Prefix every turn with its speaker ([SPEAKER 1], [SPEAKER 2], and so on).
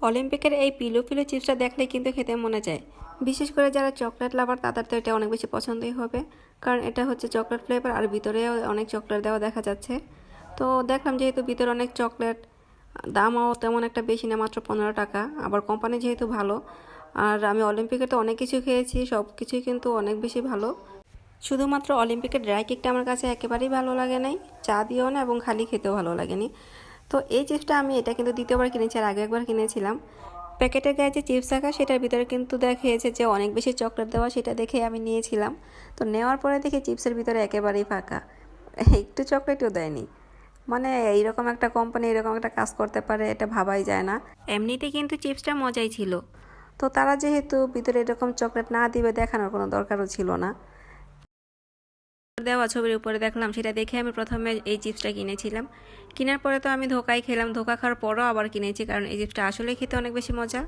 [SPEAKER 1] অলিম্পিকের এই pillow pillow চিপসটা দেখলে কিন্তু খেতে মনে চায়। বিশেষ করে যারা চকলেট লাভার তাদের তো এটা অনেক বেশি পছন্দই হবে, কারণ এটা হচ্ছে চকলেট ফ্লেভার আর ভিতরেও অনেক চকলেট দেওয়া দেখা যাচ্ছে। তো দেখলাম যেহেতু ভিতরে অনেক চকলেট, দামও তেমন একটা বেশি না, মাত্র 15 টাকা। আবার কোম্পানি যেহেতু ভালো, আর আমি অলিম্পিকে তো অনেক কিছু খেয়েছি, সব কিছুই কিন্তু অনেক বেশি ভালো। শুধুমাত্র অলিম্পিকের ড্রাই কেকটা আমার কাছে একেবারেই ভালো লাগে নাই, চা দিয়েও না এবং খালি খেতেও ভালো লাগেনি। তো এই চিপসটা আমি এটা কিন্তু দ্বিতীয়বার কিনেছি, আর আগে একবার কিনেছিলাম। প্যাকেটের গায়ে যে চিপস থাকা সেটার ভিতরে কিন্তু দেখিয়েছে যে অনেক বেশি চকলেট দেওয়া, সেটা দেখে আমি নিয়েছিলাম। তো নেওয়ার পরে দেখি চিপসের ভিতরে একেবারেই ফাঁকা, একটু চকলেটও দেয়নি। মানে এইরকম একটা কোম্পানি এরকম একটা কাজ করতে পারে, এটা ভাবাই যায় না। এমনিতে কিন্তু চিপসটা মজাই ছিল, তো তারা যেহেতু ভিতরে এরকম চকলেট না দিবে দেখানোর কোনো দরকারও ছিল না। দেওয়া ছবির উপরে দেখলাম, সেটা দেখে আমি প্রথমে এই চিপসটা কিনেছিলাম। কেনার পরে তো আমি ধোকাই খেলাম, ধোকা খাওয়ার পরও আবার কিনেছি, কারণ এই চিপসটা আসলে খেতে অনেক বেশি মজা।